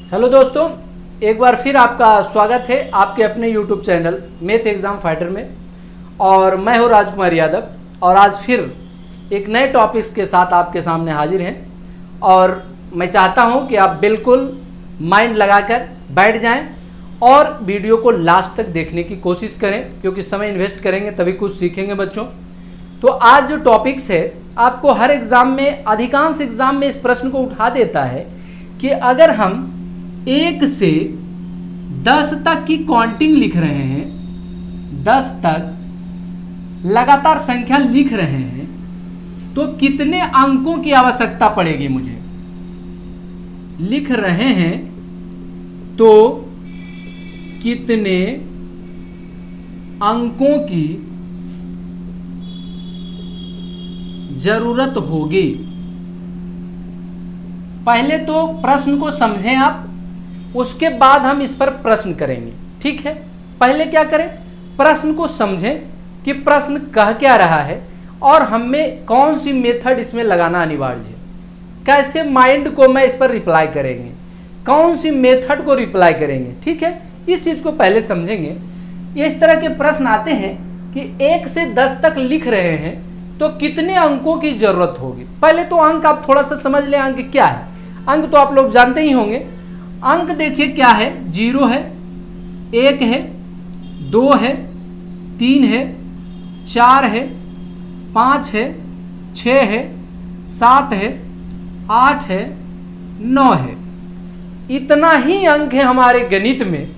Hello दोस्तों, एक बार फिर आपका स्वागत है आपके अपने YouTube channel math exam fighter में। और मैं हूं राजकुमार यादव और आज फिर एक नए टॉपिक्स के साथ आपके सामने हाजिर हैं। और मैं चाहता हूं कि आप बिल्कुल माइंड लगाकर बैठ जाएं और वीडियो को लास्ट तक देखने की कोशिश करें, क्योंकि समय इन्वेस्ट करेंगे तभी कुछ सीखेंगे बच्चों। तो आज जो टॉपिक्स है आपको हर एग्ज़ाम में, अधिकांश एग्ज़ाम में इस प्रश्न को उठा देता है कि अगर हम 1 से 10 तक की काउंटिंग लिख रहे हैं, 10 तक लगातार संख्या लिख रहे हैं, तो कितने अंकों की आवश्यकता पड़ेगी मुझे। लिख रहे हैं तो कितने अंकों की जरूरत होगी। पहले तो प्रश्न को समझें आप, उसके बाद हम इस पर प्रश्न करेंगे, ठीक है। पहले क्या करें, प्रश्न को समझें कि प्रश्न कह क्या रहा है और हमें कौन सी मेथड इसमें लगाना अनिवार्य है, कैसे माइंड को मैं इस पर रिप्लाई करेंगे, कौन सी मेथड को रिप्लाई करेंगे, ठीक है। इस चीज़ को पहले समझेंगे। ये इस तरह के प्रश्न आते हैं कि 1 से 10 तक लिख रहे हैं तो कितने अंकों की जरूरत होगी। पहले तो अंक आप थोड़ा सा समझ लें, अंक क्या है। अंक तो आप लोग जानते ही होंगे। अंक देखिए क्या है, 0 है, 1 है, 2 है, 3 है, 4 है, 5 है, 6 है, 7 है, 8 है, 9 है। इतना ही अंक है हमारे गणित में,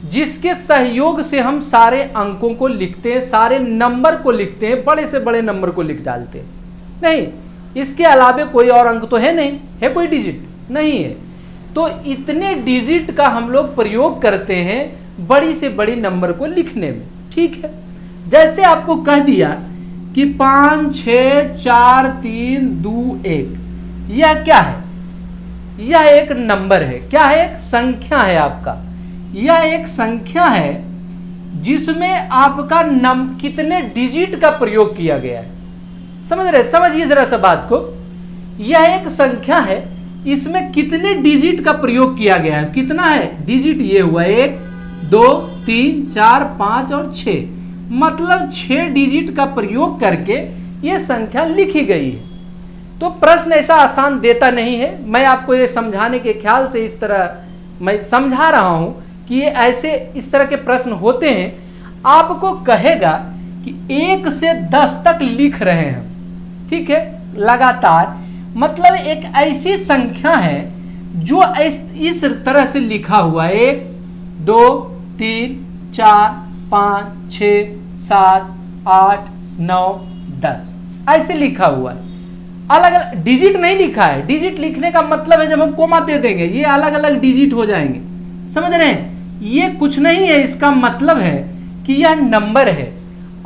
जिसके सहयोग से हम सारे अंकों को लिखते हैं, सारे नंबर को लिखते हैं, बड़े से बड़े नंबर को लिख डालते हैं। नहीं, इसके अलावे कोई और अंक तो है नहीं, है कोई डिजिट नहीं है। तो इतने डिजिट का हम लोग प्रयोग करते हैं बड़ी से बड़ी नंबर को लिखने में, ठीक है। जैसे आपको कह दिया कि 5 6 4 3 2 1, यह क्या है, यह एक नंबर है। क्या है, एक संख्या है आपका। यह एक संख्या है जिसमें आपका कितने डिजिट का प्रयोग किया गया है। समझ रहे, समझिए जरा सा बात को। यह एक संख्या है, इसमें कितने डिजिट का प्रयोग किया गया है। कितना है डिजिट, ये हुआ 1 2 3 4 5 और 6, मतलब 6 डिजिट का प्रयोग करके यह संख्या लिखी गई है। तो प्रश्न ऐसा आसान देता नहीं है। मैं आपको ये समझाने के ख्याल से इस तरह मैं समझा रहा हूं कि ये ऐसे इस तरह के प्रश्न होते हैं। आपको कहेगा कि 1 से 10 तक लिख रहे हैं, ठीक है, लगातार, मतलब एक ऐसी संख्या है जो इस तरह से लिखा हुआ है 1 2 3 4 5 6 7 8 9 10, ऐसे लिखा हुआ है। अलग अलग डिजिट नहीं लिखा है। डिजिट लिखने का मतलब है जब हम कोमा दे देंगे ये अलग अलग डिजिट हो जाएंगे, समझ रहे हैं। ये कुछ नहीं है, इसका मतलब है कि यह नंबर है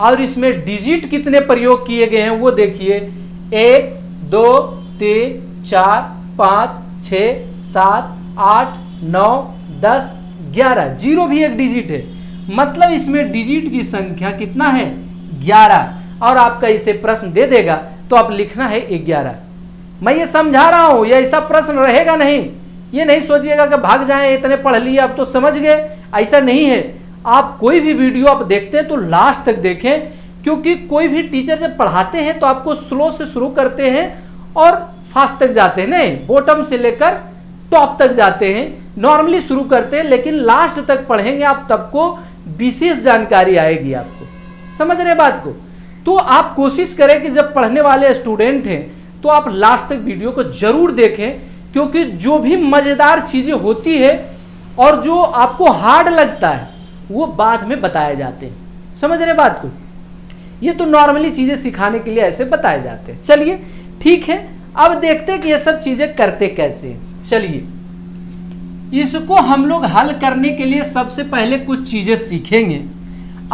और इसमें डिजिट कितने प्रयोग किए गए हैं वो देखिए। 1 2 3 4 5 6 7 8 9 10 11, 0 भी एक डिजिट है, मतलब इसमें डिजिट की संख्या कितना है, 11। और आपका इसे प्रश्न दे देगा तो आप लिखना है 11। मैं ये समझा रहा हूं, ये ऐसा प्रश्न रहेगा नहीं। ये नहीं सोचिएगा कि भाग जाएं, इतने पढ़ लिए अब तो समझ गए, ऐसा नहीं है। आप कोई भी वीडियो आप देखते हैं तो लास्ट तक देखें, क्योंकि कोई भी टीचर जब पढ़ाते हैं तो आपको स्लो से शुरू करते हैं और फास्ट तक जाते हैं, नहीं, बॉटम से लेकर टॉप तक जाते हैं। नॉर्मली शुरू करते हैं, लेकिन लास्ट तक पढ़ेंगे आप तब को विशेष जानकारी आएगी आपको, समझ रहे बात को। तो आप कोशिश करें कि जब पढ़ने वाले स्टूडेंट हैं तो आप लास्ट तक वीडियो को जरूर देखें, क्योंकि जो भी मजेदार चीजें होती है और जो आपको हार्ड लगता है वो बाद में बताए जाते हैं, समझ रहे बात को। ये तो नॉर्मली चीजें सिखाने के लिए ऐसे बताए जाते हैं। चलिए ठीक है, अब देखते हैं कि ये सब चीजें करते कैसे हैं। चलिए, इसको हम लोग हल करने के लिए सबसे पहले कुछ चीजें सीखेंगे।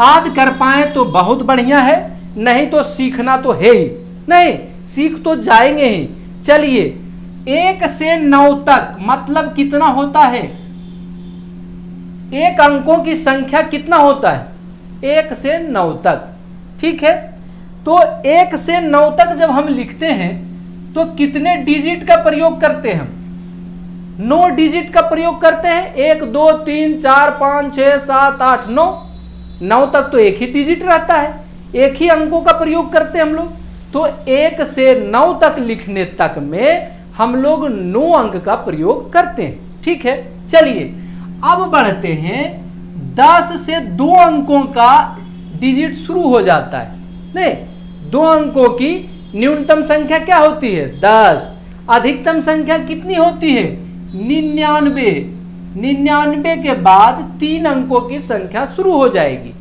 आज कर पाए तो बहुत बढ़िया है, नहीं तो सीखना तो है ही, नहीं सीख तो जाएंगे ही। चलिए, 1 से 9 तक मतलब कितना होता है, एक अंकों की संख्या कितना होता है, 1 से 9 तक, ठीक है। तो 1 से 9 तक जब हम लिखते हैं तो कितने डिजिट का प्रयोग करते हैं हम, 9 डिजिट का प्रयोग करते हैं। 1 2 3 4 5 6 7 8 9, 9 तक तो एक ही डिजिट रहता है, एक ही अंकों का प्रयोग करते हैं हम लोग। तो 1 से 9 तक लिखने तक में हम लोग 9 अंक का प्रयोग करते हैं। ठीक है, चलिए अब बढ़ते हैं। 10 से 2 अंकों का डिजिट शुरू हो जाता है। नहीं, 2 अंकों की न्यूनतम संख्या क्या होती है? 10। अधिकतम संख्या कितनी होती है? 99। 99 के बाद 3 अंकों की संख्या शुरू हो जाएगी।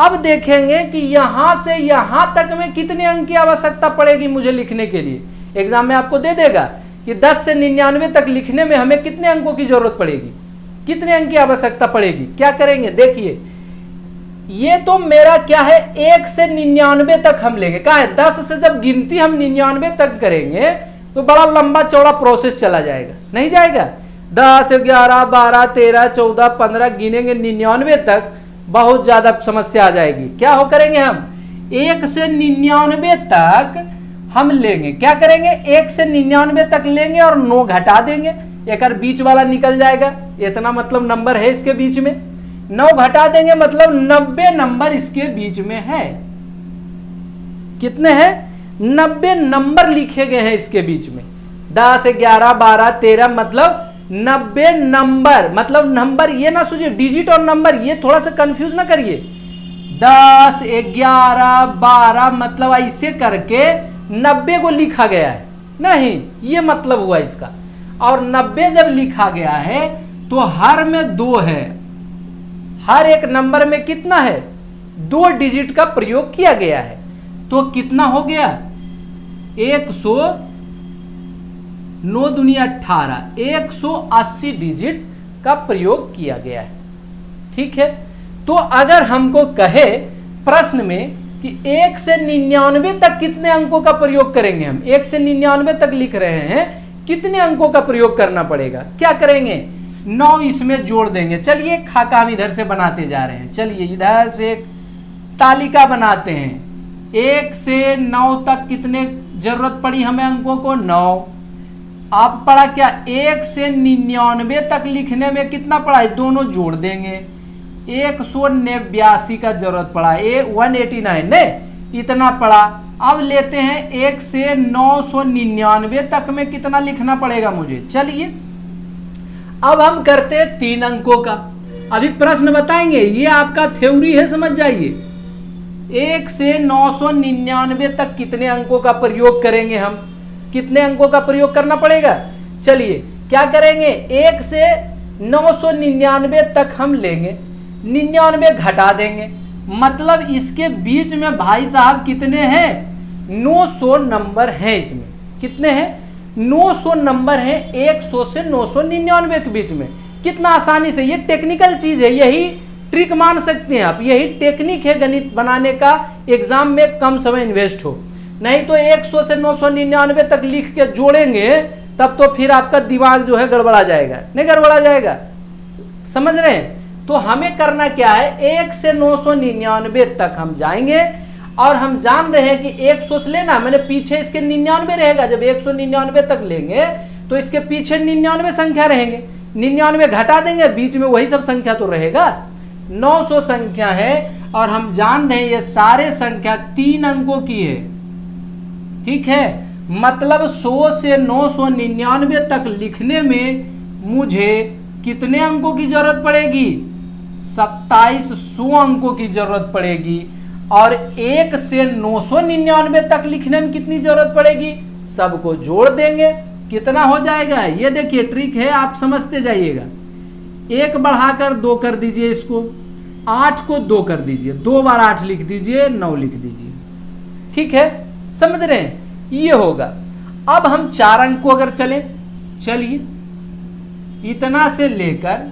अब देखेंगे कि यहां से यहां तक में कितने अंक की आवश्यकता पड़ेगी मुझे लिखने के लिए। एग्जाम में आपको दे देगा कि 10 से 99 तक लिखने में हमें कितने अंकों की जरूरत पड़ेगी, कितने अंक की आवश्यकता पड़ेगी। क्या करेंगे, देखिए ये तो मेरा क्या है, 1 से 99 तक हम लेंगे। क्या है, 10 से जब गिनती हम 99 तक करेंगे तो बड़ा लंबा चौड़ा प्रोसेस चला जाएगा, नहीं जाएगा? 10 11 12 13 14 15 गिनेंगे 99 तक, बहुत ज्यादा समस्या आ जाएगी। क्या हो करेंगे हम, 1 से 99 तक हम लेंगे। क्या करेंगे, 1 से 99 तक लेंगे और 9 घटा देंगे, एक बीच वाला निकल जाएगा। इतना मतलब नंबर है इसके बीच में, 9 घटा देंगे मतलब 90 नंबर इसके बीच में है। कितने हैं, 90 नंबर लिखे गए हैं इसके बीच में। 10 11 12 13 मतलब 90 नंबर। मतलब नंबर ये ना सोचिए डिजिट और नंबर, ये थोड़ा सा कंफ्यूज ना करिए। 10 11 12 मतलब ऐसे करके 90 को लिखा गया है, नहीं ये मतलब हुआ इसका। और 90 जब लिखा गया है तो हर में 2 है, हर एक नंबर में कितना है, 2 डिजिट का प्रयोग किया गया है। तो कितना हो गया, 9 दूनी 18, 180 डिजिट का प्रयोग किया गया है। ठीक है, तो अगर हमको कहे प्रश्न में कि 1 से 99 तक कितने अंकों का प्रयोग करेंगे, हम 1 से 99 तक लिख रहे हैं, कितने अंकों का प्रयोग करना पड़ेगा, क्या करेंगे, 9 इसमें जोड़ देंगे। चलिए खाका हम इधर से बनाते जा रहे हैं। चलिए इधर से एक तालिका बनाते हैं। 1 से 9 तक कितने जरूरत पड़ी हमें अंकों को, 9। आप पढ़ा क्या, 1 से 99 तक लिखने में कितना पड़ा है, दोनों जोड़ देंगे, 189 का जरूरत पड़ा, 189 नहीं इतना पड़ा। अब लेते हैं 1 से 999 तक में कितना लिखना पड़ेगा मुझे। चलिए अब हम करते हैं 3 अंकों का। अभी प्रश्न बताएंगे, ये आपका थ्योरी है, समझ जाइए। 1 से 999 तक कितने अंकों का प्रयोग करेंगे हम, कितने अंकों का प्रयोग करना पड़ेगा। चलिए क्या करेंगे, 1 से 999 तक हम लेंगे, 99 घटा देंगे, मतलब इसके बीच में भाई साहब कितने हैं, 900 नंबर हैं। इसमें कितने हैं, 900 नंबर हैं 100 से 999 के बीच में। कितना आसानी से, ये टेक्निकल चीज है, यही ट्रिक मान सकते हैं आप, यही टेक्निक है गणित बनाने का। एग्जाम में कम समय इन्वेस्ट हो, नहीं तो 100 से 999 तक लिख के जोड़ेंगे तब तो फिर आपका दिमाग जो है गड़बड़ा जाएगा, नहीं गड़बड़ा जाएगा, समझ रहे हैं। तो हमें करना क्या है, 1 से 999 तक हम जाएंगे और हम जान रहे हैं कि 100 से लेना, मैंने पीछे इसके 99 रहेगा। जब 199 तक लेंगे तो इसके पीछे 99 संख्या रहेंगे, 99 घटा देंगे, बीच में वही सब संख्या तो रहेगा। 900 संख्या है और हम जान रहे हैं ये सारे संख्या 3 अंकों की है। ठीक है, मतलब 100 से 999 तक लिखने में मुझे कितने अंकों की जरूरत पड़ेगी, 2700 अंकों की जरूरत पड़ेगी। और 1 से 999 तक लिखने में कितनी जरूरत पड़ेगी, सबको जोड़ देंगे, कितना हो जाएगा। ये देखिए ट्रिक है, आप समझते जाइएगा। 1 बढ़ाकर 2 कर दीजिए, इसको 8 को 2 कर दीजिए, 2 बार 8 लिख दीजिए, 9 लिख दीजिए। ठीक है, समझ रहे हैं, ये होगा। अब हम 4 अंक को अगर चले, चलिए इतना से लेकर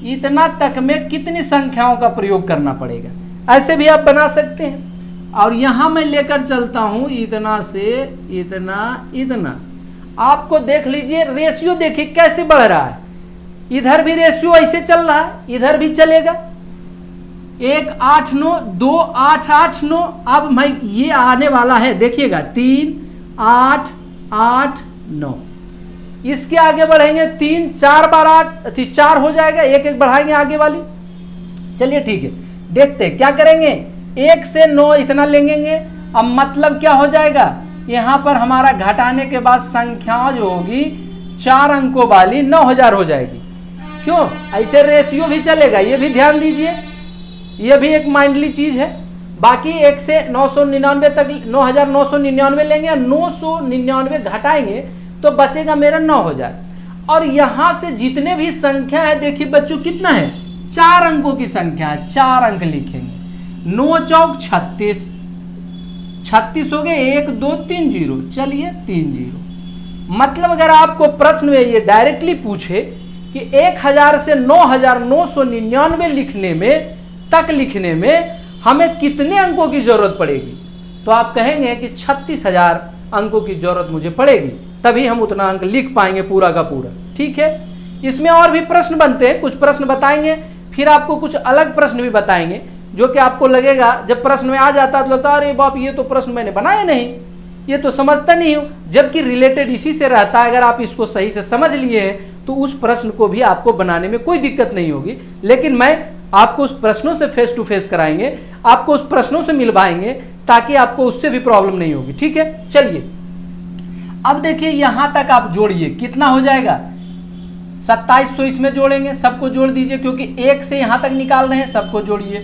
इतना तक में कितनी संख्याओं का प्रयोग करना पड़ेगा, ऐसे भी आप बना सकते हैं। और यहां मैं लेकर चलता हूं इतना से इतना इतना, आपको देख लीजिए रेशियो देखिए कैसे बढ़ रहा है। इधर भी रेशियो ऐसे चल रहा है, इधर भी चलेगा। 1 8 9 2 8 8 9, अब मैं ये आने वाला है, देखिएगा 3 8 8 9, इसके आगे बढ़ेंगे 3 4 बार 8 4 हो जाएगा, एक एक बढ़ाएंगे आगे वाली। चलिए ठीक है, देखते हैं क्या करेंगे। 1 से 9 इतना लेंगे। अब मतलब क्या हो जाएगा, यहां पर हमारा घटाने के बाद संख्या जो होगी 4 अंकों वाली 9000 हो जाएगी। क्यों, ऐसे रेशियो भी चलेगा, ये भी ध्यान दीजिए, ये भी एक माइंडली चीज है। बाकी 1 से 999 तक 9999 लेंगे, 999 घटाएंगे तो बचेगा मेरा 9000। और यहां से जितने भी संख्या है, देखिए बच्चों कितना है, 4 अंकों की संख्या है, 4 अंक लिखेंगे। 9 चौक 36, 36 हो गए, 1 2 3 0, चलिए 3 0। मतलब अगर आपको प्रश्न में ये डायरेक्टली पूछे कि 1000 से 9999 लिखने में हमें कितने अंकों की जरूरत पड़ेगी, तो आप कहेंगे कि 36000 अंकों की जरूरत मुझे पड़ेगी, तभी हम उतना अंक लिख पाएंगे पूरा का पूरा। ठीक है, इसमें और भी प्रश्न बनते हैं, कुछ प्रश्न बताएंगे, फिर आपको कुछ अलग प्रश्न भी बताएंगे जो कि आपको लगेगा, जब प्रश्न में आ जाता है तो लगता है अरे बाप ये तो प्रश्न मैंने बनाया नहीं, ये तो समझता नहीं हूं, जबकि रिलेटेड इसी से रहता है। अगर आप इसको सही से समझ लिए हैं तो उस प्रश्न को भी आपको बनाने में कोई दिक्कत नहीं होगी। लेकिन मैं आपको उस प्रश्नों से फेस टू फेस कराएंगे, आपको उस प्रश्नों से मिलवाएंगे, ताकि आपको उससे भी प्रॉब्लम नहीं होगी। ठीक है, चलिए अब देखिए यहां तक आप जोड़िए, कितना हो जाएगा 2700 इसमें जोड़ेंगे, सबको जोड़ दीजिए क्योंकि 1 से यहां तक निकाल रहे हैं, सबको जोड़िए।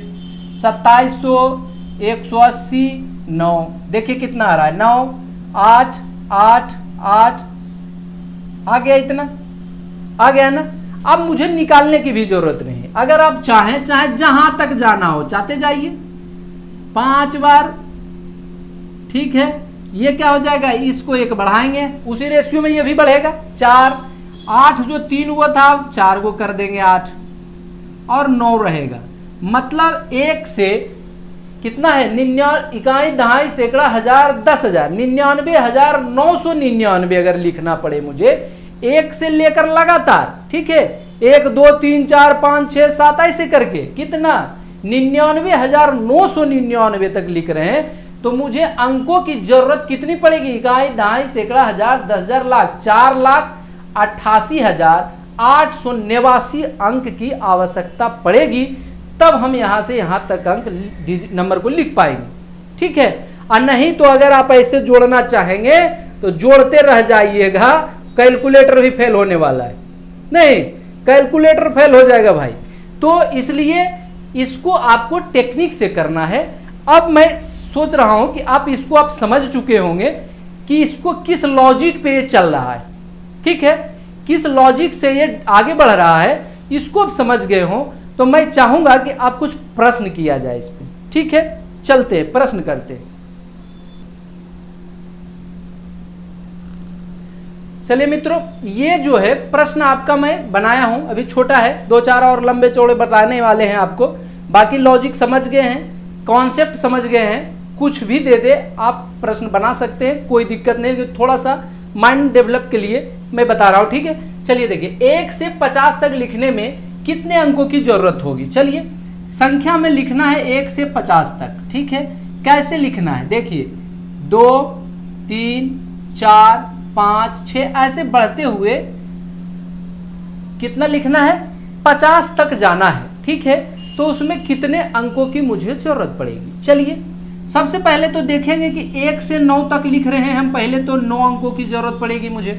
2700 180 9, देखिए कितना आ रहा है 9 8 8 8, आ गया, इतना आ गया ना। अब मुझे निकालने की भी जरूरत नहीं है, अगर आप चाहें चाहे जहां तक जाना हो चाहते जाइए 5 बार। ठीक है, ये क्या हो जाएगा, इसको 1 बढ़ाएंगे, उसी रेशियो में ये भी बढ़ेगा 4 8 जो 3 हुआ था 4 को कर देंगे 8 और 9 रहेगा। मतलब 1 से कितना है 99 इकाई दहाई सैकड़ा हजार 10,000 99,999 अगर लिखना पड़े मुझे 1 से लेकर लगातार। ठीक है, 1 2 3 4 5 6 7 ऐसे करके कितना 99,999 तक लिख रहे हैं, तो मुझे अंकों की जरूरत कितनी पड़ेगी, इकाई दहाई सैकड़ा हजार 10,000 लाख 4,88,889 अंक की आवश्यकता पड़ेगी, तब हम यहां से यहां तक अंक नंबर को लिख पाएंगे। ठीक है, और नहीं तो अगर आप ऐसे जोड़ना चाहेंगे तो जोड़ते रह जाइएगा, कैलकुलेटर भी फेल होने वाला है, नहीं कैलकुलेटर फेल हो जाएगा भाई। तो इसलिए इसको आपको टेक्निक से करना है। अब मैं सोच रहा हूं कि इसको आप समझ चुके होंगे कि इसको किस लॉजिक पे ये चल रहा है। ठीक है, किस लॉजिक से ये आगे बढ़ रहा है, इसको आप समझ गए हो, तो मैं चाहूंगा कि आप कुछ प्रश्न किया जाए इस पे। ठीक है, चलते हैं प्रश्न करते हैं। चलिए मित्रों, ये जो है प्रश्न आपका मैं बनाया हूं, अभी छोटा है, 2-4 और लंबे चौड़े बताने वाले हैं आपको। बाकी लॉजिक समझ गए हैं, कॉन्सेप्ट समझ गए हैं, कुछ भी दे दे आप प्रश्न बना सकते हैं, कोई दिक्कत नहीं, थोड़ा सा माइंड डेवलप के लिए मैं बता रहा हूं। ठीक है, चलिए देखिए 1 से 50 तक लिखने में कितने अंकों की जरूरत होगी। चलिए संख्या में लिखना है 1 से 50 तक। ठीक है, कैसे लिखना है, देखिए 2 3 4 5 6 ऐसे बढ़ते हुए कितना लिखना है 50 तक जाना है। ठीक है, तो उसमें कितने अंकों की मुझे जरूरत पड़ेगी। चलिए सबसे पहले तो देखेंगे कि 1 से 9 तक लिख रहे हैं हम, पहले तो 9 अंकों की जरूरत पड़ेगी मुझे।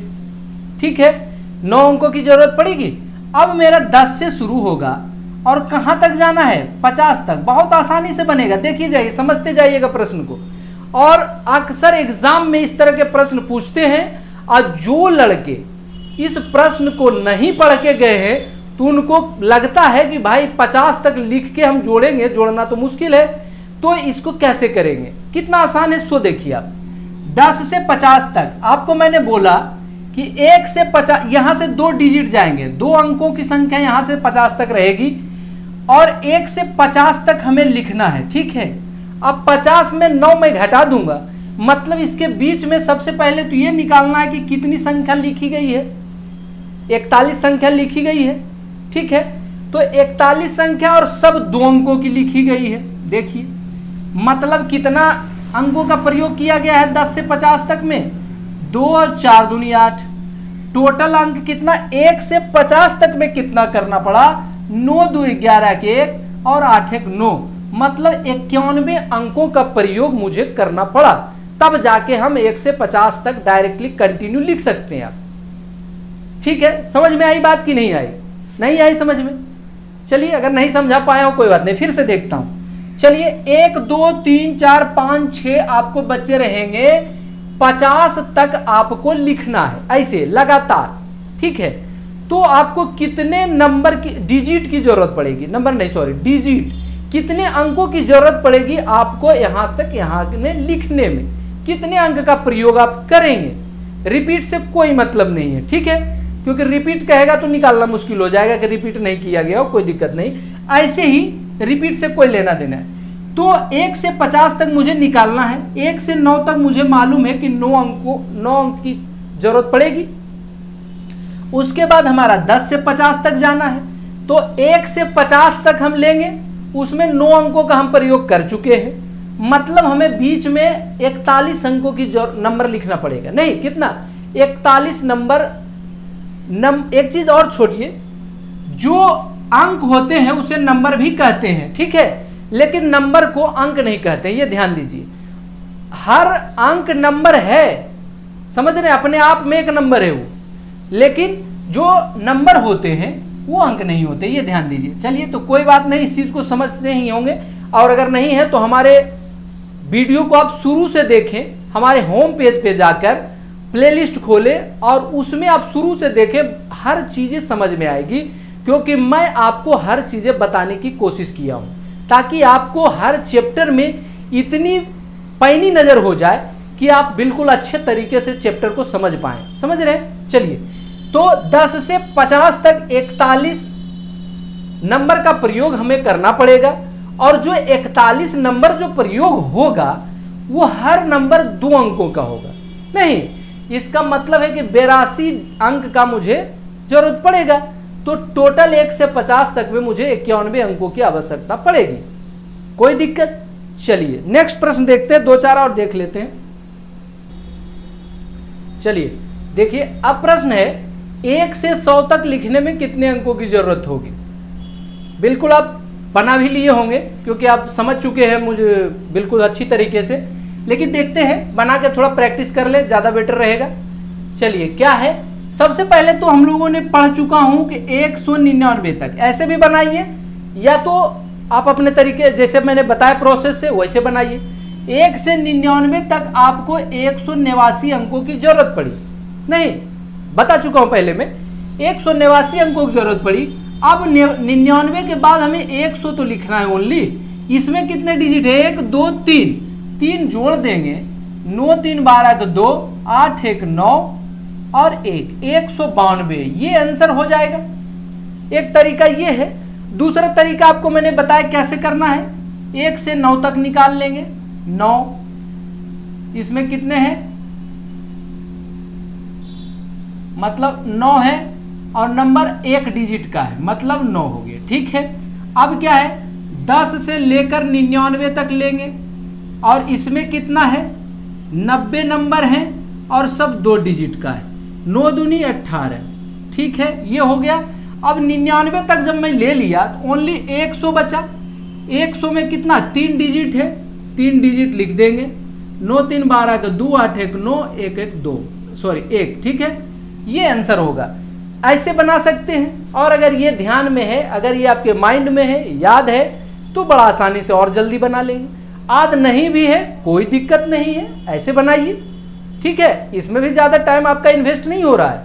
ठीक है, 9 अंकों की जरूरत पड़ेगी। अब मेरा 10 से शुरू होगा और कहां तक जाना है 50 तक, बहुत आसानी से बनेगा, देखिए जाइए, समझते जाइएगा प्रश्न को। और अक्सर एग्जाम में इस तरह के प्रश्न पूछते हैं, और जो लड़के इस प्रश्न को नहीं पढ़ के गए हैं तो उनको लगता है कि भाई 50 तक लिख के हम जोड़ेंगे, जोड़ना तो मुश्किल है, तो इसको कैसे करेंगे, कितना आसान है। सो देखिए आप 10 से 50 तक आपको मैंने बोला कि 1 से 50, यहां से 2 डिजिट जाएंगे, 2 अंकों की संख्या यहां से 50 तक रहेगी, और 1 से 50 तक हमें लिखना है। ठीक है, अब 50 में 9 मैं घटा दूंगा, मतलब इसके बीच में सबसे पहले तो ये निकालना है कि कितनी संख्या लिखी गई है, 41 संख्या लिखी गई है। ठीक है, तो 41 संख्या और सब 2 अंकों की लिखी गई है। देखिए मतलब कितना अंकों का प्रयोग किया गया है 10 से 50 तक में, 2 और 4 दूनी 8, टोटल अंक कितना 1 से 50 तक में कितना करना पड़ा, 9 2 11 के 1 और 8 1 9, मतलब 91 अंकों का प्रयोग मुझे करना पड़ा, तब जाके हम 1 से 50 तक डायरेक्टली कंटिन्यू लिख सकते हैं। आप ठीक है, समझ में आई बात कि नहीं आई? नहीं आई समझ में? चलिए, अगर नहीं समझा पाया हो कोई बात नहीं, फिर से देखता हूं। चलिए 1 2 3 4 5 6 आपको बच्चे रहेंगे, 50 तक आपको लिखना है ऐसे लगातार। ठीक है, तो आपको कितने नंबर की डिजिट की जरूरत पड़ेगी, नंबर नहीं सॉरी डिजिट, कितने अंकों की जरूरत पड़ेगी आपको यहां तक यहां में लिखने में, कितने अंक का प्रयोग आप करेंगे। रिपीट से कोई मतलब नहीं है, ठीक है, क्योंकि रिपीट कहेगा तो निकालना मुश्किल हो जाएगा कि रिपीट नहीं किया गया हो, कोई दिक्कत नहीं, ऐसे ही रिपीट से कोई लेना देना है। तो 1 से 50 तक मुझे निकालना है, 1 से 9 तक मुझे मालूम है कि 9 अंक की जरूरत पड़ेगी। उसके बाद हमारा 10 से 50 तक जाना है, तो 1 से 50 तक हम लेंगे, उसमें 9 अंकों का हम प्रयोग कर चुके हैं, मतलब हमें बीच में 41 अंकों की नंबर लिखना पड़ेगा। नहीं, कितना 41 नंबर। एक चीज और छोड़िए, जो अंक होते हैं उसे नंबर भी कहते हैं, ठीक है, लेकिन नंबर को अंक नहीं कहते, ये ध्यान दीजिए। हर अंक नंबर है, समझ रहे हैं, अपने आप में एक नंबर है वो, लेकिन जो नंबर होते हैं वो अंक नहीं होते, ये ध्यान दीजिए। चलिए, तो कोई बात नहीं, इस चीज को समझते ही होंगे, और अगर नहीं है तो हमारे वीडियो को आप शुरू से देखें, हमारे होम पेज पे जाकर प्लेलिस्ट खोलें और उसमें आप शुरू से देखें, हर चीजें समझ में आएगी, क्योंकि मैं आपको हर चीजें बताने की कोशिश किया हूं, ताकि आपको हर चैप्टर में इतनी पैनी नजर हो जाए कि आप बिल्कुल अच्छे तरीके से चैप्टर को समझ पाएं। समझ रहे हैं? चलिए, तो 10 से 50 तक 41 नंबर का प्रयोग हमें करना पड़ेगा, और जो 41 नंबर जो प्रयोग होगा वो हर नंबर 2 अंकों का होगा। नहीं, इसका मतलब है कि 82 अंक का मुझे जरूरत पड़ेगा, तो टोटल 1 से 50 तक में मुझे 91 अंकों की आवश्यकता पड़ेगी। कोई दिक्कत? चलिए नेक्स्ट प्रश्न देखते हैं, 2-4 और देख लेते हैं। चलिए देखिए, अब प्रश्न है 1 से 100 तक लिखने में कितने अंकों की जरूरत होगी। बिल्कुल आप बना भी लिए होंगे, क्योंकि आप समझ चुके हैं मुझे बिल्कुल अच्छी तरीके से, लेकिन देखते हैं, बना के थोड़ा प्रैक्टिस कर ले, ज़्यादा बेटर रहेगा। चलिए, क्या है, सबसे पहले तो हम लोगों ने पढ़ चुका हूं कि 199 तक ऐसे भी बनाइए, या तो आप अपने तरीके जैसे मैंने बताया प्रोसेस से वैसे बनाइए। 1 से 99 तक आपको 189 अंकों की जरूरत पड़ी, नहीं बता चुका हूं पहले में, 189 अंकों की जरूरत पड़ी। अब 99 के बाद हमें 100 तो लिखना है ओनली, इसमें कितने डिजिट है, 1 2 3 जोड़ देंगे, 9 3 12 के 2, 8 1 9 और 1 192, ये आंसर हो जाएगा। एक तरीका ये है। दूसरा तरीका आपको मैंने बताया कैसे करना है, 1 से 9 तक निकाल लेंगे, 9, इसमें कितने हैं, मतलब 9 है, और नंबर 1 डिजिट का है, मतलब 9 हो गया। ठीक है, अब क्या है, 10 से लेकर 99 तक लेंगे, और इसमें कितना है, 90 नंबर हैं और सब 2 डिजिट का है, 9 दूनी 18। ठीक है, ये हो गया। अब 99 तक जब मैं ले लिया तो ओनली 100 बचा, 100 में कितना, 3 डिजिट है, 3 डिजिट लिख देंगे, 9 3 12 के 2, 8 1 9, 1 1 2 सॉरी 1। ठीक है, ये आंसर होगा। ऐसे बना सकते हैं, और अगर ये ध्यान में है, अगर ये आपके माइंड में है, याद है, तो बड़ा आसानी से और जल्दी बना लेंगे। याद नहीं भी है कोई दिक्कत नहीं है, ऐसे बनाइए। ठीक है, इसमें भी ज़्यादा टाइम आपका इन्वेस्ट नहीं हो रहा है,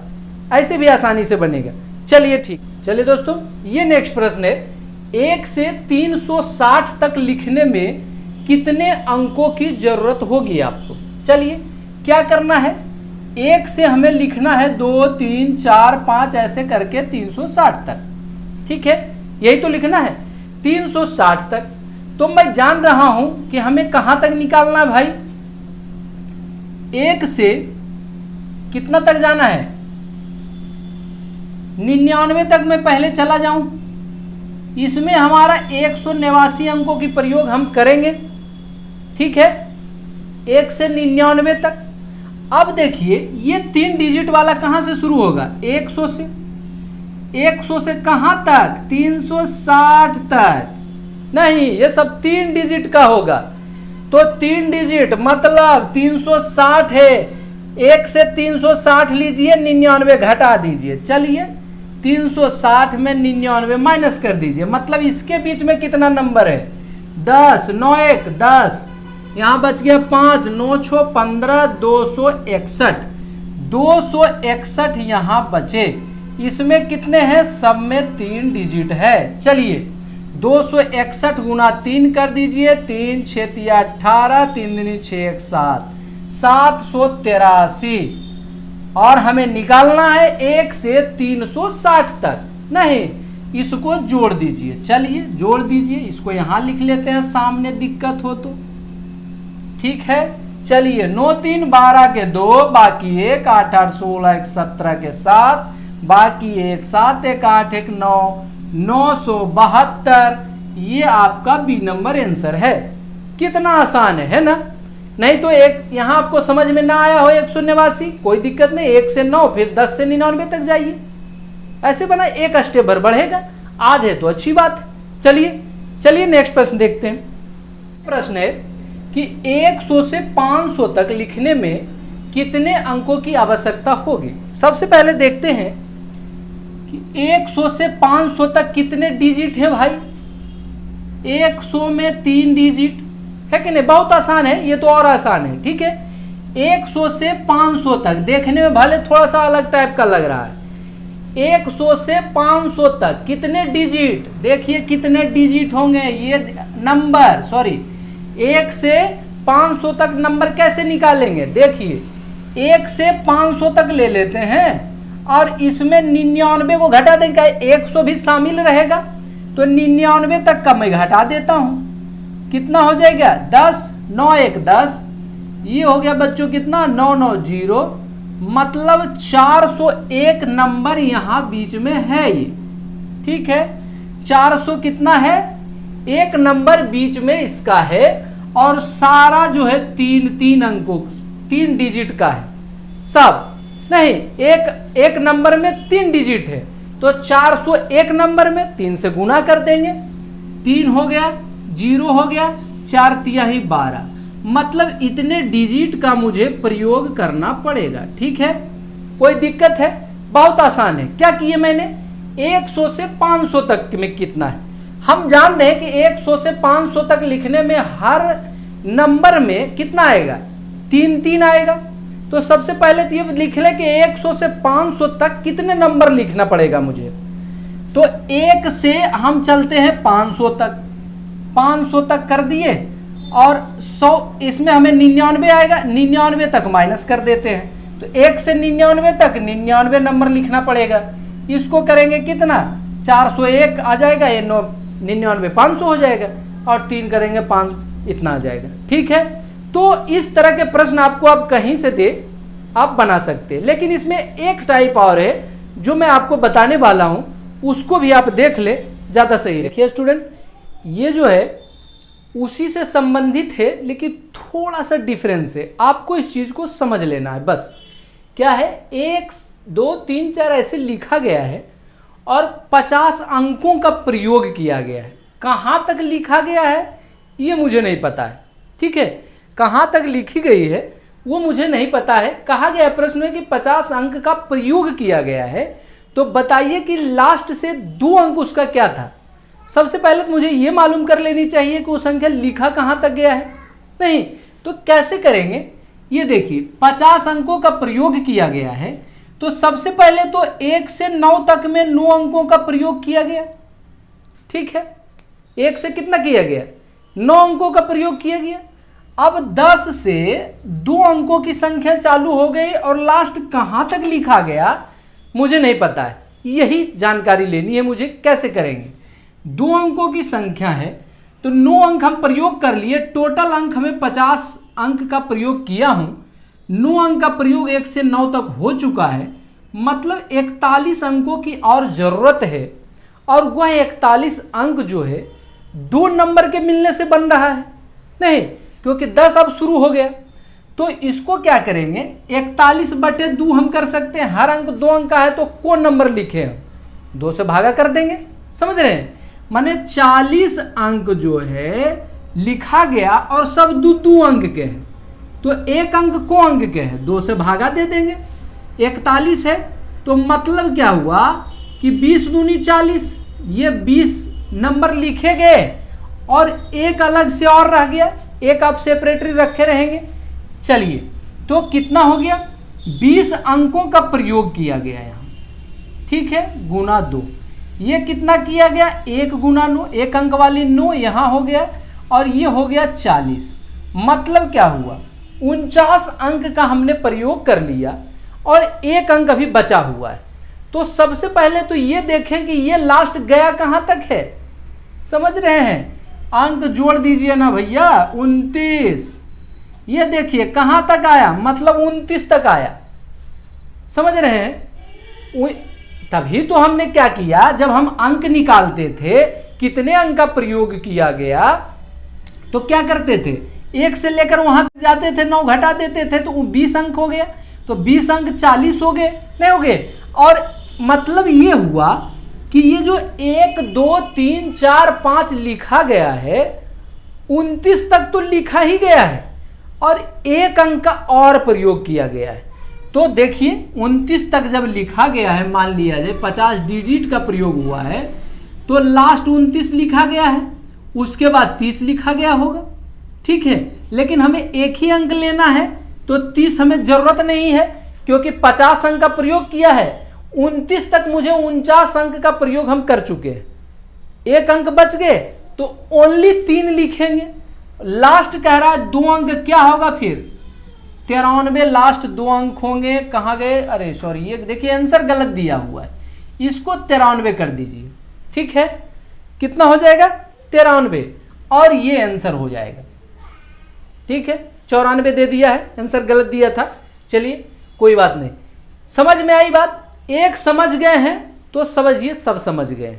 ऐसे भी आसानी से बनेगा। चलिए ठीक, चलिए दोस्तों, ये नेक्स्ट प्रश्न है, 1 से 360 तक लिखने में कितने अंकों की जरूरत होगी आपको। चलिए क्या करना है, 1 से हमें लिखना है 2 3 4 5 ऐसे करके 360 तक। ठीक है, यही तो लिखना है 360 तक। तो मैं जान रहा हूं कि हमें कहां तक निकालना है भाई, 1 से कितना तक जाना है, 99 तक मैं पहले चला जाऊं, इसमें हमारा 189 अंकों की प्रयोग हम करेंगे। ठीक है, 1 से 99 तक। अब देखिए ये 3 डिजिट वाला कहां से शुरू होगा? 100 से। 100 से कहां तक? 360 तक। नहीं, ये सब 3 डिजिट का होगा। तो 3 डिजिट मतलब 360 है। 1 से 360 लीजिए, 99 घटा दीजिए। चलिए 360 में 99 माइनस कर दीजिए, मतलब इसके बीच में कितना नंबर है? 10। 9 1 10, यहाँ बच गया 5, 9 6 15, 261। 261 यहाँ बचे। इसमें कितने हैं? सब में 3 डिजिट है। चलिए 261 गुना 3 कर दीजिए। 3 6 18, 3 दूनी 6 1 7, 783। और हमें निकालना है 1 से 360 तक। नहीं, इसको जोड़ दीजिए। चलिए जोड़ दीजिए, इसको यहां लिख लेते हैं सामने दिक्कत हो तो। ठीक है, चलिए 9 3 12 के 2, बाकी 1 8 8 16 1 17 के 7, बाकी 1 7 1 8 1 9, 972। ये आपका बी नंबर आंसर है। कितना आसान है ना? नहीं तो एक यहां आपको समझ में ना आया हो 189, कोई दिक्कत नहीं, 1 से 9 फिर 10 से 99 तक जाइए। ऐसे बना, एक स्टेप भर बढ़ेगा, आधे तो अच्छी बात है। चलिए नेक्स्ट प्रश्न देखते हैं। प्रश्न है कि 100 से 500 तक लिखने में कितने अंकों की आवश्यकता होगी? सबसे पहले देखते हैं कि 100 से 500 तक कितने डिजिट है भाई? 100 में 3 डिजिट है कि नहीं? बहुत आसान है, ये तो और आसान है। ठीक है, 100 से 500 तक देखने में भले थोड़ा सा अलग टाइप का लग रहा है। 100 से 500 तक कितने डिजिट? देखिए कितने डिजिट होंगे ये नंबर, सॉरी 1 से 500 तक नंबर कैसे निकालेंगे? देखिए 1 से 500 तक ले लेते हैं और इसमें 99 को घटा देंगे, 100 भी शामिल रहेगा, तो 99 तक का मैं घटा देता हूं। कितना हो जाएगा? 10। 9 1 10, ये हो गया बच्चों कितना? 990, मतलब 401 नंबर यहां बीच में है ये। ठीक है, 400 कितना है? एक नंबर बीच में इसका है, और सारा जो है 3 अंकों 3 डिजिट का है सब। नहीं, एक नंबर में 3 डिजिट है, तो 401 नंबर में 3 से गुना कर देंगे। 3 हो गया, 0 हो गया, 4 तिहाई 12, मतलब इतने डिजिट का मुझे प्रयोग करना पड़ेगा। ठीक है, कोई दिक्कत है? बहुत आसान है। क्या किए मैंने? 100 से 500 तक में कितना है? हम जान रहे हैं कि 100 से 500 तक लिखने में हर नंबर में कितना आएगा? 3 आएगा। तो सबसे पहले तो ये लिख ले कि 100 से 500 तक कितने नंबर लिखना पड़ेगा मुझे। तो 1 से हम चलते हैं 500 तक, 500 तक कर दिए, और 100 इसमें हमें 99 आएगा, 99 तक माइनस कर देते हैं। तो 1 से 99 तक 99 नंबर लिखना पड़ेगा। इसको करेंगे कितना? 401 आ जाएगा, ये 99 500 हो जाएगा, और 3 करेंगे 5, इतना आ जाएगा। ठीक है, तो इस तरह के प्रश्न आपको आप कहीं से दे आप बना सकते हैं। लेकिन इसमें एक टाइप और है जो मैं आपको बताने वाला हूं, उसको भी आप देख ले, ज्यादा सही रखिए स्टूडेंट। ये जो है उसी से संबंधित है, लेकिन थोड़ा सा डिफरेंस है, आपको इस चीज को समझ लेना है बस। क्या है? 1 2 3 4 ऐसे लिखा गया है और 50 अंकों का प्रयोग किया गया है। कहां तक लिखा गया है ये मुझे नहीं पता है। ठीक है, कहां तक लिखी गई है वो मुझे नहीं पता है। कहा गया प्रश्न में कि 50 अंक का प्रयोग किया गया है, तो बताइए कि लास्ट से 2 अंक उसका क्या था। सबसे पहले तो मुझे ये मालूम कर लेनी चाहिए कि वो संख्या लिखा कहां तक गया है। नहीं तो कैसे करेंगे? ये देखिए 50 अंकों का प्रयोग किया गया है, तो सबसे पहले तो 1 से 9 तक में 9 अंकों का प्रयोग किया गया। ठीक है, 1 से कितना किया गया? 9 अंकों का प्रयोग किया गया। अब 10 से 2 अंकों की संख्या चालू हो गई, और लास्ट कहां तक लिखा गया मुझे नहीं पता है। यही जानकारी लेनी है मुझे। कैसे करेंगे? 2 अंकों की संख्या है, तो 9 अंक हम प्रयोग कर लिए, टोटल अंक हमें 50 अंक का प्रयोग किया हूं। 9 अंक का प्रयोग 1 से 9 तक हो चुका है, मतलब 41 अंकों की और जरूरत है, और वह 41 अंक जो है 2 नंबर के मिलने से बन रहा है। नहीं, क्योंकि 10 अब शुरू हो गया, तो इसको क्या करेंगे, 41/2 हम कर सकते हैं। हर अंक 2 अंक का है तो कौन नंबर लिखे हम, 2 से भागा कर देंगे। समझ रहे हैं, माने 40 अंक जो है लिखा गया और सब 2 अंक के हैं, तो एक अंक को अंक के हैं, 2 से भागा दे देंगे। 41 है तो मतलब क्या हुआ कि 20 दूनी 40, ये 20 नंबर लिखे गए और एक अलग से और रह गया, एक आप सेपरेटरी रखे रहेंगे। चलिए तो कितना हो गया, 20 अंकों का प्रयोग किया गया यहाँ, ठीक है, गुना 2। ये कितना किया गया, 1 गुना 9, एक अंक वाली 9 यहाँ हो गया और ये हो गया 40। मतलब क्या हुआ, 49 अंक का हमने प्रयोग कर लिया और एक अंक अभी बचा हुआ है। तो सबसे पहले तो ये देखें कि ये लास्ट गया कहाँ तक है, समझ रहे हैं, अंक जोड़ दीजिए ना भैया, 29। ये देखिए कहाँ तक आया, मतलब 29 तक आया, समझ रहे हैं। तभी तो हमने क्या किया, जब हम अंक निकालते थे कितने अंक का प्रयोग किया गया, तो क्या करते थे, 1 से लेकर वहां जाते थे, 9 घटा देते थे, तो 20 अंक हो गया, तो 20 अंक 40 हो गए, नहीं हो गए। और मतलब ये हुआ कि ये जो 1 2 3 4 5 लिखा गया है, 29 तक तो लिखा ही गया है और एक अंक का और प्रयोग किया गया है। तो देखिए 29 तक जब लिखा गया है, मान लिया जाए 50 डिजिट का प्रयोग हुआ है, तो लास्ट 29 लिखा गया है, उसके बाद 30 लिखा गया होगा, ठीक है। लेकिन हमें एक ही अंक लेना है तो 30 हमें जरूरत नहीं है, क्योंकि 50 अंक का प्रयोग किया है, 29 तक मुझे 49 अंक का प्रयोग हम कर चुके हैं, एक अंक बच गए तो ओनली 3 लिखेंगे। लास्ट कह रहा है 2 अंक, क्या होगा फिर 93, लास्ट 2 अंक होंगे, कहाँ गए, अरे सॉरी, ये देखिए आंसर गलत दिया हुआ है, इसको 93 कर दीजिए, ठीक है, कितना हो जाएगा 93, और ये आंसर हो जाएगा, ठीक है। 94 दे दिया है, आंसर गलत दिया था, चलिए कोई बात नहीं, समझ में आई बात। एक समझ गए हैं तो समझिए सब समझ गए,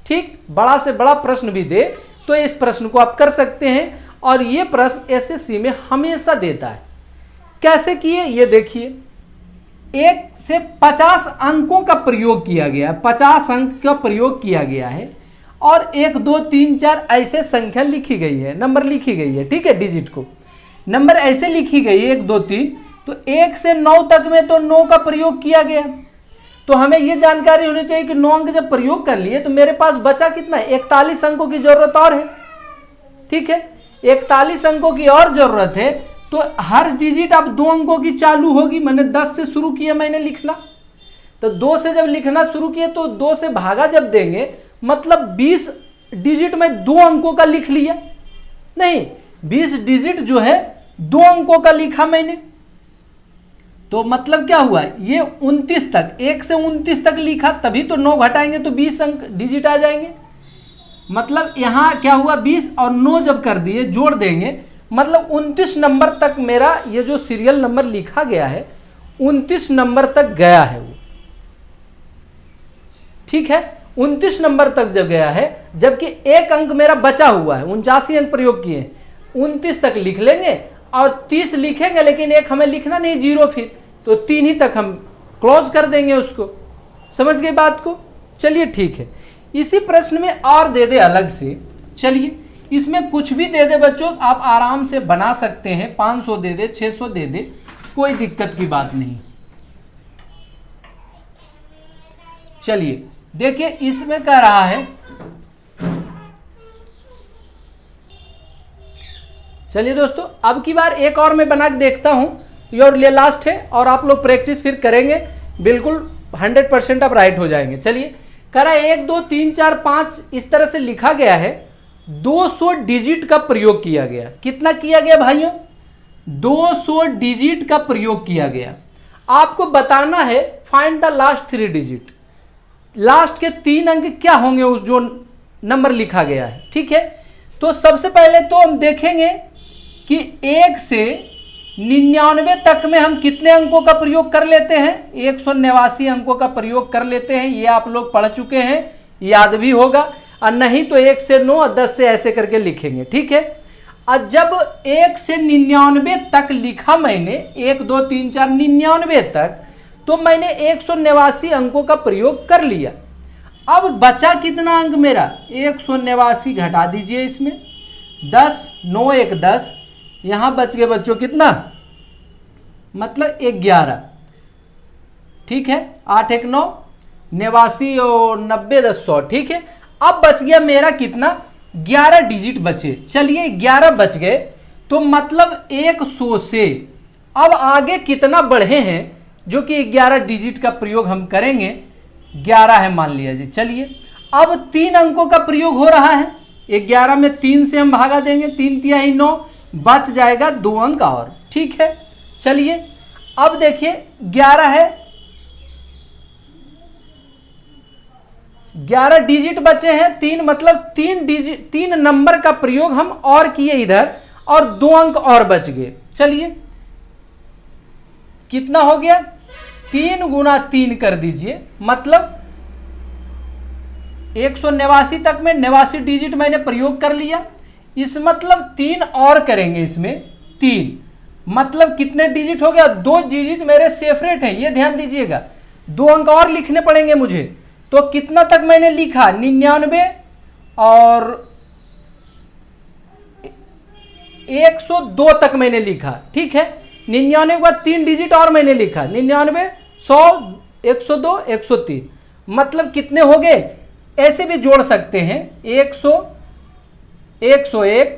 ठीक। बड़ा से बड़ा प्रश्न भी दे तो इस प्रश्न को आप कर सकते हैं, और ये प्रश्न एसएससी में हमेशा देता है। कैसे किए ये देखिए, 1 से 50 अंकों का प्रयोग किया गया, 50 अंक का प्रयोग किया गया है, और 1 2 3 4 ऐसे संख्या लिखी गई है, नंबर लिखी गई है, ठीक है, डिजिट को नंबर ऐसे लिखी गई है 1 2 3, तो 1 से 9 तक में तो 9 का प्रयोग किया गया। तो हमें यह जानकारी होनी चाहिए कि 9 अंक जब प्रयोग कर लिए तो मेरे पास बचा कितना है, 41 अंकों की जरूरत और है, ठीक है, 41 अंकों की और जरूरत है। तो हर डिजिट अब 2 अंकों की चालू होगी, मैंने 10 से शुरू किया मैंने लिखना, तो 2 से जब लिखना शुरू किया तो 2 से भागा जब देंगे, मतलब 20 डिजिट में 2 अंकों का लिख लिया, नहीं 20 डिजिट जो है 2 अंकों का लिखा मैंने, तो मतलब क्या हुआ, ये 29 तक, 1 से 29 तक लिखा, तभी तो 9 घटाएंगे तो 20 अंक डिजिट आ जाएंगे। मतलब यहाँ क्या हुआ, 20 और 9 जब कर दिए जोड़ देंगे, मतलब 29 नंबर तक मेरा ये जो सीरियल नंबर लिखा गया है 29 नंबर तक गया है वो, ठीक है, 29 नंबर तक जब गया है, जबकि एक अंक मेरा बचा हुआ है, 79 अंक प्रयोग किए, 29 तक लिख लेंगे और 30 लिखेंगे, लेकिन एक हमें लिखना नहीं, 0, फिर तो 3 ही तक हम क्लोज कर देंगे उसको, समझ गए बात को। चलिए ठीक है, इसी प्रश्न में और दे दे अलग से, चलिए इसमें कुछ भी दे दे बच्चों, आप आराम से बना सकते हैं, 500 दे दे, 600 दे दे, कोई दिक्कत की बात नहीं। चलिए देखिए इसमें कह रहा है, चलिए दोस्तों अब की बार एक और मैं बना के देखता हूं, योर लिए लास्ट है, और आप लोग प्रैक्टिस फिर करेंगे, बिल्कुल 100% आप राइट हो जाएंगे। चलिए कह रहा है 1 2 3 4 5 इस तरह से लिखा गया है, 200 डिजिट का प्रयोग किया गया, कितना किया गया भाइयों, 200 डिजिट का प्रयोग किया गया। आपको बताना है find the last 3 digit, last के 3 अंक क्या होंगे उस जो नंबर लिखा गया है, ठीक है। तो सबसे पहले तो हम देखेंगे कि 1 से 99 तक में हम कितने अंकों का प्रयोग कर लेते हैं, 189 अंकों का प्रयोग कर लेते हैं, ये आप लोग पढ़ चुके हैं, याद भी होगा, और नहीं तो 1 से 9 और 10 से ऐसे करके लिखेंगे, ठीक है। और जब 1 से 99 तक लिखा मैंने, 1 2 3 4 99 तक, तो मैंने 189 अंकों का प्रयोग कर लिया। अब बचा कितना अंक मेरा, 189 घटा दीजिए इसमें, 10 9 1 10, यहां बच गए बच्चों कितना, मतलब 11। ठीक है, 8 1 9, 89 और 90 10 100। ठीक है, अब बच गया मेरा कितना, 11 डिजिट बचे। चलिए 11 बच गए, तो मतलब 100 से अब आगे कितना बढ़े हैं, जो कि 11 डिजिट का प्रयोग हम करेंगे, 11 है मान लिया जी। चलिए अब 3 अंकों का प्रयोग हो रहा है, 11 में 3 से हम भागा देंगे, 3 तिहाई 9, बच जाएगा 2 अंक और। ठीक है, चलिए अब देखिए 11 है, 11 डिजिट बचे हैं, 3 मतलब 3 डिजिट, 3 नंबर का प्रयोग हम और किए इधर, और 2 अंक और बच गए। चलिए कितना हो गया, 3 गुना 3 कर दीजिए, मतलब 189 तक में 89 डिजिट मैंने प्रयोग कर लिया। इस मतलब 3 और करेंगे इसमें, 3 मतलब कितने डिजिट हो गया, 2 डिजिट मेरे सेपरेट हैं, ये ध्यान दीजिएगा, 2 अंक और लिखने पड़ेंगे मुझे। तो कितना तक मैंने लिखा, 99 और 102 तक मैंने लिखा। ठीक है, 99 के बाद 3 डिजिट और मैंने लिखा, 99 100 102 103, मतलब कितने हो गए, ऐसे भी जोड़ सकते हैं, 100 101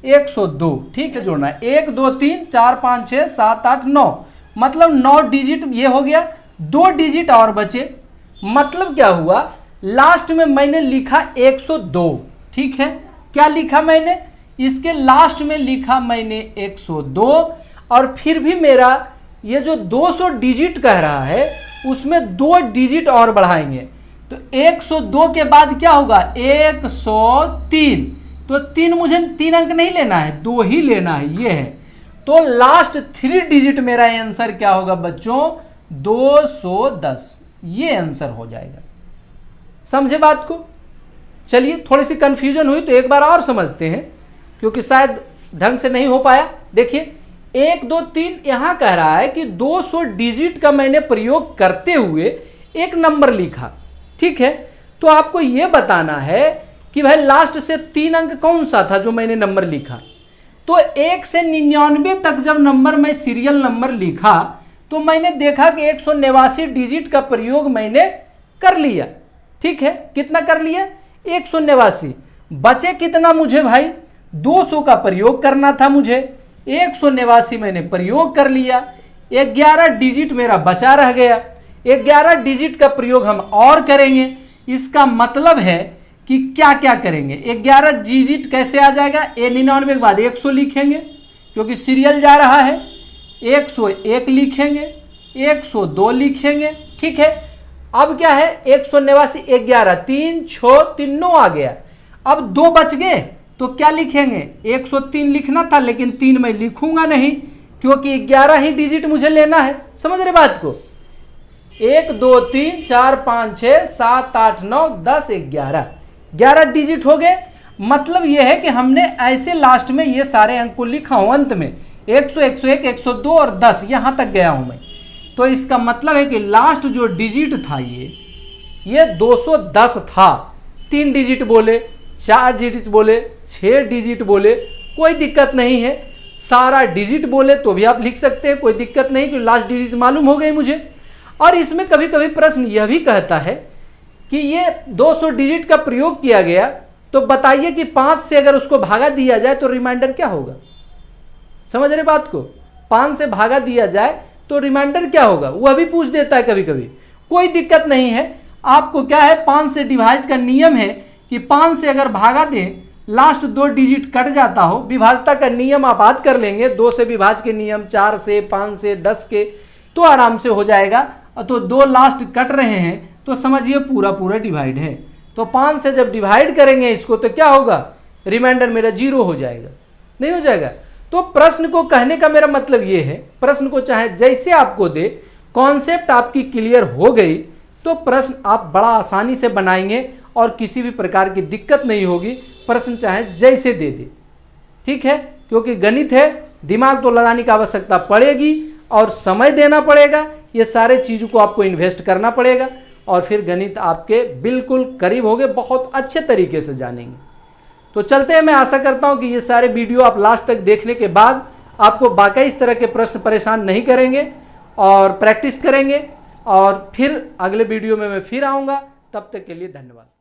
102। ठीक है, जोड़ना है 1 2 3 4 5 6 7 8 9, मतलब 9 डिजिट ये हो गया, 2 डिजिट और बचे, मतलब क्या हुआ, लास्ट में मैंने लिखा 102। ठीक है, क्या लिखा मैंने, इसके लास्ट में लिखा मैंने 102, और फिर भी मेरा ये जो 200 डिजिट कह रहा है उसमें 2 डिजिट और बढ़ाएंगे, तो 102 के बाद क्या होगा, 103। तो 3 मुझे 3 अंक नहीं लेना है, 2 ही लेना है, ये है। तो लास्ट 3 डिजिट मेरा आंसर क्या होगा बच्चों, 210, ये आंसर हो जाएगा। समझे बात को। चलिए थोड़ी सी कंफ्यूजन हुई तो एक बार और समझते हैं, क्योंकि शायद ढंग से नहीं हो पाया। देखिए 1 2 3 यहां कह रहा है कि 200 डिजिट का मैंने प्रयोग करते हुए एक नंबर लिखा। ठीक है, तो आपको यह बताना है कि भाई लास्ट से 3 अंक कौन सा था जो मैंने नंबर लिखा। तो 1 से 99 तक जब नंबर मैं सीरियल नंबर लिखा तो मैंने देखा कि 189 डिजिट का प्रयोग मैंने कर लिया। ठीक है, कितना कर लिया, 189। बचे कितना मुझे भाई, 200 का प्रयोग करना था मुझे, 189 मैंने प्रयोग कर लिया, 11 डिजिट मेरा बचा रह गया। 11 डिजिट का प्रयोग हम और करेंगे। इसका मतलब है कि क्या क्या करेंगे, 11 डिजिट कैसे आ जाएगा, 99 के बाद 100 लिखेंगे क्योंकि सीरियल जा रहा है, 101 लिखेंगे, 102 लिखेंगे। ठीक है, अब क्या है, 189 11 3 6 3 9 आ गया। अब 2 बच गए तो क्या लिखेंगे, 103 लिखना था, लेकिन 3 मैं लिखूंगा नहीं क्योंकि 11 ही डिजिट मुझे लेना है। समझ रहे बात को, 1 2 3 4 5 6 7 8 9 10 11 डिजिट हो गए। मतलब यह है कि हमने ऐसे लास्ट में ये सारे अंक को लिखा हूं, अंत में 100 101 102 और 10 यहां तक गया हूं मैं। तो इसका मतलब है कि लास्ट जो डिजिट था ये 210 था। 3 डिजिट बोले, 4 डिजिट बोले, 6 डिजिट बोले, कोई दिक्कत नहीं है। सारा डिजिट बोले तो भी आप लिख सकते हैं, कोई दिक्कत नहीं, क्योंकि लास्ट डिजिट मालूम हो गई मुझे। और इसमें कभी कभी प्रश्न यह भी कहता है कि ये 200 डिजिट का प्रयोग किया गया, तो बताइए कि 5 से अगर उसको भागा दिया जाए तो रिमाइंडर क्या होगा। समझ रहे बात को, 5 से भागा दिया जाए तो रिमाइंडर क्या होगा, वह भी पूछ देता है कभी कभी। कोई दिक्कत नहीं है, आपको क्या है, 5 से डिवाइड का नियम है कि 5 से अगर भागा दें, लास्ट 2 डिजिट कट जाता हो, विभाजता का नियम आप याद कर लेंगे, 2 से विभाज के नियम, 4 से 5 से 10 के, तो आराम से हो जाएगा। तो 2 लास्ट कट रहे हैं तो समझिए पूरा पूरा डिवाइड है। तो 5 से जब डिवाइड करेंगे इसको तो क्या होगा, रिमाइंडर मेरा 0 हो जाएगा, नहीं हो जाएगा। तो प्रश्न को कहने का मेरा मतलब ये है, प्रश्न को चाहे जैसे आपको दे, कॉन्सेप्ट आपकी क्लियर हो गई तो प्रश्न आप बड़ा आसानी से बनाएंगे और किसी भी प्रकार की दिक्कत नहीं होगी। प्रश्न चाहे जैसे दे दे, ठीक है, क्योंकि गणित है, दिमाग तो लगाने की आवश्यकता पड़ेगी और समय देना पड़ेगा, ये सारे चीज़ों को आपको इन्वेस्ट करना पड़ेगा और फिर गणित आपके बिल्कुल करीब होंगे, बहुत अच्छे तरीके से जानेंगे। तो चलते हैं, मैं आशा करता हूं कि ये सारे वीडियो आप लास्ट तक देखने के बाद आपको बाकी इस तरह के प्रश्न परेशान नहीं करेंगे और प्रैक्टिस करेंगे और फिर अगले वीडियो में मैं फिर आऊँगा। तब तक के लिए धन्यवाद।